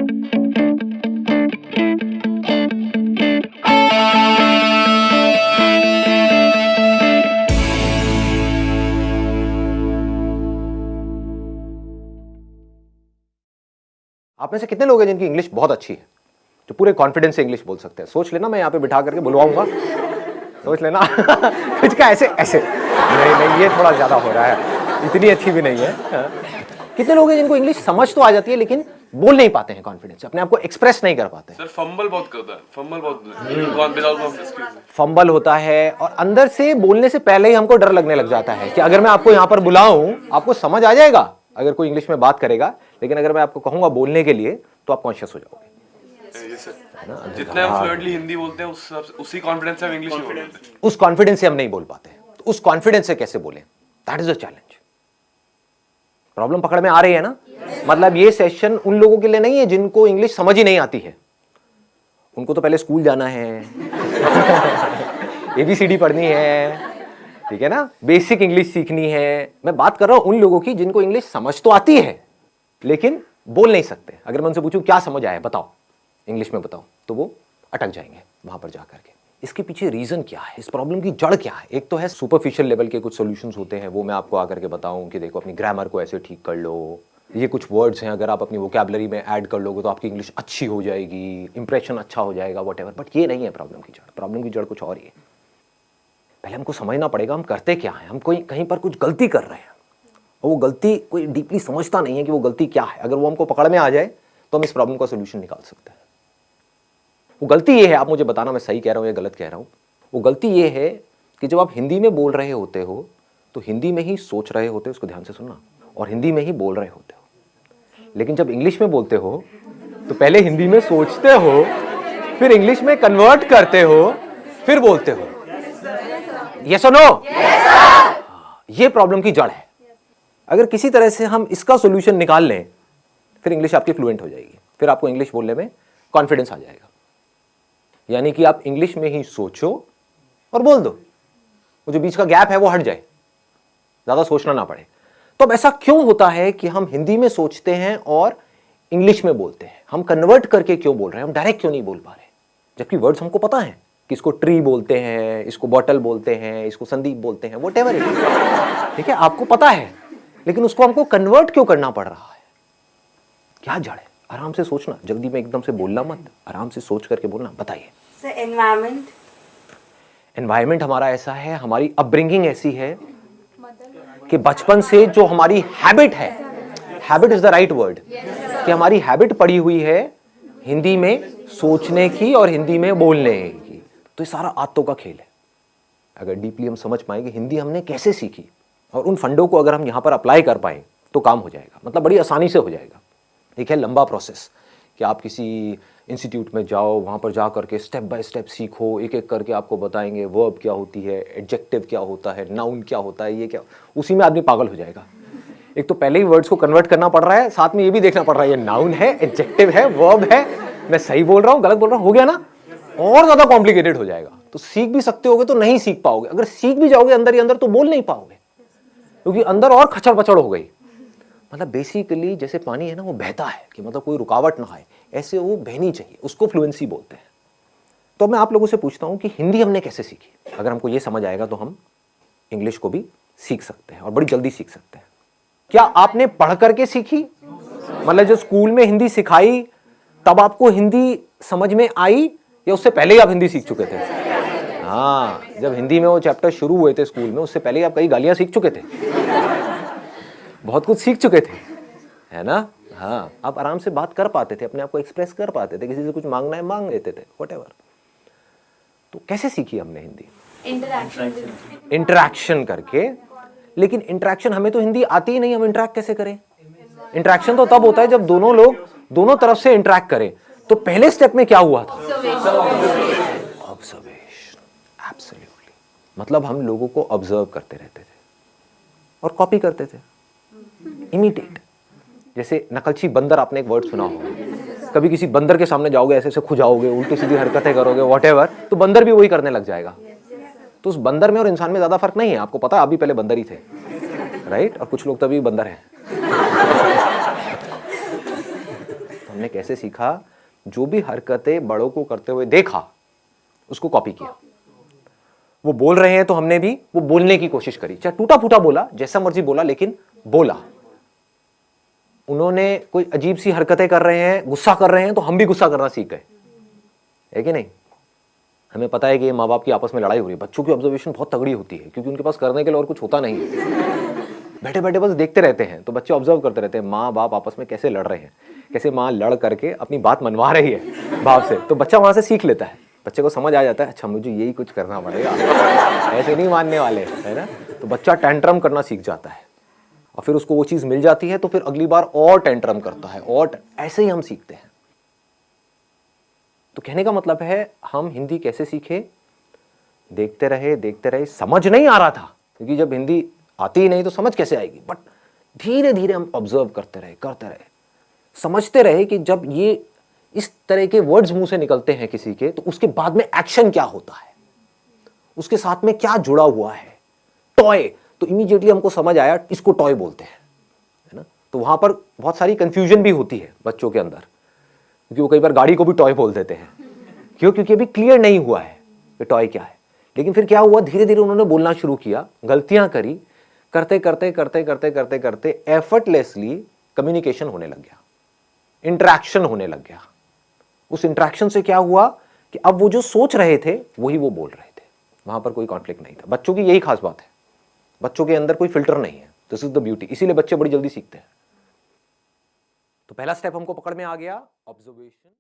आप में से कितने लोग हैं जिनकी इंग्लिश बहुत अच्छी है, जो पूरे कॉन्फिडेंस से इंग्लिश बोल सकते हैं? सोच लेना, मैं यहाँ पे बिठा करके बुलवाऊंगा, सोच लेना। कुछ का ऐसे ऐसे नहीं, ये थोड़ा ज्यादा हो रहा है, इतनी अच्छी भी नहीं है। कितने लोग हैं जिनको इंग्लिश समझ तो आ जाती है लेकिन बोल नहीं पाते हैं कॉन्फिडेंस से, अपने आप को एक्सप्रेस नहीं कर पाते? सर फंबल बहुत करता है, फंबल होता है और अंदर से बोलने से पहले ही हमको डर लगने लग जाता है कि अगर मैं आपको यहाँ पर बुलाऊं आपको समझ आ जाएगा अगर कोई इंग्लिश में बात करेगा, लेकिन अगर मैं आपको कहूंगा बोलने के लिए तो आप कॉन्शियस हो जाओगे। जितने हम फ्लुएंटली हिंदी बोलते हैं उसी कॉन्फिडेंस से हम इंग्लिश बोलते हैं। उस कॉन्फिडेंस से हम नहीं बोल पाते, तो उस कॉन्फिडेंस से कैसे बोलें? That is the challenge. Problem पकड़ में आ रही है ना? मतलब ये सेशन उन लोगों के लिए नहीं है जिनको इंग्लिश समझ ही नहीं आती है, उनको तो पहले स्कूल जाना है, ABCD पढ़नी है, ठीक है ना, बेसिक इंग्लिश सीखनी है। मैं बात कर रहा हूं उन लोगों की जिनको इंग्लिश समझ तो आती है लेकिन बोल नहीं सकते। अगर मैं उनसे पूछूं क्या समझ आया बताओ, इंग्लिश में बताओ, तो वो अटक जाएंगे वहां पर जाकर के। इसके पीछे रीजन क्या है, इस प्रॉब्लम की जड़ क्या है? एक तो है सुपरफिशियल लेवल के कुछ सॉल्यूशंस होते हैं, वो मैं आपको आकर के बताऊं कि देखो अपनी ग्रामर को ऐसे ठीक कर लो, ये कुछ वर्ड्स हैं अगर आप अपनी वोकैबुलरी में ऐड कर लोगे तो आपकी इंग्लिश अच्छी हो जाएगी, इंप्रेशन अच्छा हो जाएगा, व्हाटएवर। बट ये नहीं है प्रॉब्लम की जड़। प्रॉब्लम की जड़ कुछ और ही है। पहले हमको समझना पड़ेगा हम करते क्या है। हम कोई कहीं पर कुछ गलती कर रहे हैं और वो गलती कोई डीपली समझता नहीं है कि वो गलती क्या है। अगर वो हमको पकड़ में आ जाए तो हम इस प्रॉब्लम का सोल्यूशन निकाल सकते हैं। वो गलती ये है, आप मुझे बताना मैं सही कह रहा हूं या गलत कह रहा हूं। वो गलती ये है कि जब आप हिंदी में बोल रहे होते हो तो हिंदी में ही सोच रहे होते हो, उसको ध्यान से सुनना, और हिंदी में ही बोल रहे होते हो। लेकिन जब इंग्लिश में बोलते हो तो पहले हिंदी में सोचते हो, फिर इंग्लिश में कन्वर्ट करते हो, फिर बोलते हो। यस और नो? ये प्रॉब्लम की जड़ है। अगर किसी तरह से हम इसका सॉल्यूशन निकाल लें फिर इंग्लिश आपकी फ्लुएंट हो जाएगी, फिर आपको इंग्लिश बोलने में कॉन्फिडेंस आ जाएगा। यानी कि आप इंग्लिश में ही सोचो और बोल दो, वो जो बीच का गैप है वो हट जाए, ज्यादा सोचना ना पड़े। तो अब ऐसा क्यों होता है कि हम हिंदी में सोचते हैं और इंग्लिश में बोलते हैं? हम कन्वर्ट करके क्यों बोल रहे हैं? हम डायरेक्ट क्यों नहीं बोल पा रहे? जबकि वर्ड्स हमको पता है कि इसको ट्री बोलते हैं, इसको बॉटल बोलते हैं, इसको संदीप बोलते हैं, व्हाटएवर इट इज, ठीक है, आपको पता है, लेकिन उसको हमको कन्वर्ट क्यों करना पड़ रहा है? क्या जड़ है? आराम से सोचना, जल्दी में एकदम से बोलना मत, आराम से सोच करके बोलना। बताइए सर। एनवायरमेंट हमारा ऐसा है, हमारी अपब्रिंगिंग ऐसी है कि बचपन से जो हमारी हैबिट है, habit is the right word, कि हमारी हैबिट पड़ी हुई है हिंदी में सोचने की और हिंदी में बोलने की। तो ये सारा आदतों का खेल है। अगर डीपली हम समझ पाएंगे हिंदी हमने कैसे सीखी और उन फंडों को अगर हम यहां पर अप्लाई कर पाए तो काम हो जाएगा, मतलब बड़ी आसानी से हो जाएगा। एक है लंबा प्रोसेस कि आप किसी इंस्टीट्यूट में जाओ, वहाँ पर जा करके स्टेप बाय स्टेप सीखो, एक एक करके आपको बताएंगे वर्ब क्या होती है, एडजेक्टिव क्या होता है, नाउन क्या होता है, ये क्या, उसी में आदमी पागल हो जाएगा। एक तो पहले ही वर्ड्स को कन्वर्ट करना पड़ रहा है, साथ में ये भी देखना पड़ रहा है ये नाउन है, एडजेक्टिव है, वर्ब है, मैं सही बोल रहा हूँ गलत बोल रहा हूँ, हो गया ना? और ज्यादा कॉम्प्लिकेटेड हो जाएगा। तो सीख भी सकते होगे तो नहीं सीख पाओगे, अगर सीख भी जाओगे अंदर ही अंदर तो बोल नहीं पाओगे, क्योंकि अंदर और खचड़ पचड़ हो गई। मतलब बेसिकली जैसे पानी है ना, वो बहता है कि मतलब कोई रुकावट ना आए, ऐसे वो बहनी चाहिए, उसको फ्लुएंसी बोलते हैं। तो मैं आप लोगों से पूछता हूं कि हिंदी हमने कैसे सीखी? अगर हमको ये समझ आएगा तो हम इंग्लिश को भी सीख सकते हैं और बड़ी जल्दी सीख सकते हैं। क्या आपने पढ़ करके सीखी? मतलब जो स्कूल में हिंदी सिखाई तब आपको हिंदी समझ में आई, या उससे पहले ही आप हिंदी सीख चुके थे? हाँ, जब हिंदी में वो चैप्टर शुरू हुए थे स्कूल में, उससे पहले ही आप कई गालियां सीख चुके थे, बहुत कुछ सीख चुके थे, है ना? हाँ, आप आराम से बात कर पाते थे, अपने आप को एक्सप्रेस कर पाते थे, किसी से कुछ मांगना है मांग लेते थे, व्हाटएवर। तो कैसे सीखी हमने हिंदी? इंटरैक्शन करके। लेकिन इंटरैक्शन, हमें तो हिंदी आती ही नहीं, हम इंटरैक्ट कैसे करें? इंटरैक्शन तो तब होता है जब दोनों लोग दोनों तरफ से इंटरैक्ट करें। तो पहले स्टेप में क्या हुआ था? ऑब्जर्वेशन। एब्सोल्युटली। मतलब हम लोगों को ऑब्जर्व करते रहते थे और कॉपी करते थे, इमिटेट। जैसे नकलची बंदर, आपने एक वर्ड सुना होगा, कभी किसी बंदर के सामने जाओगे, ऐसे ऐसे खुजाओगे, उल्टी सीधी हरकतें करोगे, व्हाटएवर, तो बंदर भी वही करने लग जाएगा। तो उस बंदर में और इंसान में ज्यादा फर्क नहीं है, आपको पता है, आप भी पहले बंदर ही थे, राइट? और कुछ लोग तभी बंदर हैं। हमने कैसे सीखा? जो भी हरकतें बड़ों को करते हुए देखा उसको कॉपी किया। वो बोल रहे हैं तो हमने भी वो बोलने की कोशिश करी, चाहे टूटा फूटा बोला, जैसा मर्जी बोला, लेकिन बोला। उन्होंने कोई अजीब सी हरकतें कर रहे हैं, गुस्सा कर रहे हैं, तो हम भी गुस्सा करना सीख गए, है कि नहीं? हमें पता है कि माँ बाप की आपस में लड़ाई हो रही है, बच्चों की ऑब्जर्वेशन बहुत तगड़ी होती है क्योंकि उनके पास करने के लिए और कुछ होता नहीं है। बैठे बैठे बस देखते रहते हैं, तो बच्चे ऑब्जर्व करते रहते हैं माँ बाप आपस में कैसे लड़ रहे हैं, कैसे माँ लड़ करके अपनी बात मनवा रही है बाप से, तो बच्चा वहां से सीख लेता है। बच्चे को समझ आ जाता है, अच्छा मुझे यही कुछ करना पड़ेगा, ऐसे नहीं मानने वाले, है ना? तो बच्चा टेंट्रम करना सीख जाता है और फिर उसको वो चीज मिल जाती है तो फिर अगली बार और टेंट्रम करता है, और ऐसे ही हम सीखते हैं। तो कहने का मतलब है हम हिंदी कैसे सीखे? देखते रहे, समझ नहीं आ रहा था क्योंकि जब हिंदी आती ही नहीं तो समझ कैसे आएगी, बट धीरे धीरे हम ऑब्जर्व करते रहे, समझते रहे कि जब ये इस तरह के वर्ड्स मुंह से निकलते हैं किसी के, तो उसके बाद में एक्शन क्या होता है, उसके साथ में क्या जुड़ा हुआ है। टॉय, तो इमीडिएटली हमको समझ आया इसको टॉय बोलते हैं, है ना? तो वहां पर बहुत सारी कंफ्यूजन भी होती है बच्चों के अंदर, क्योंकि वो कई बार गाड़ी को भी टॉय बोल देते हैं। क्यों? क्योंकि अभी क्लियर नहीं हुआ है कि टॉय क्या है। लेकिन फिर क्या हुआ, धीरे धीरे उन्होंने बोलना शुरू किया, गलतियां करी, करते एफर्टलेसली कम्युनिकेशन होने लग गया, इंटरेक्शन होने लग गया। उस इंटरेक्शन से क्या हुआ कि अब वो जो सोच रहे थे वही वो बोल रहे थे, वहां पर कोई कॉन्फ्लिक्ट नहीं था। बच्चों की यही खास बात है, बच्चों के अंदर कोई फिल्टर नहीं है। दिस इज द ब्यूटी, इसीलिए बच्चे बड़ी जल्दी सीखते हैं। तो पहला स्टेप हमको पकड़ में आ गया, ऑब्जर्वेशन।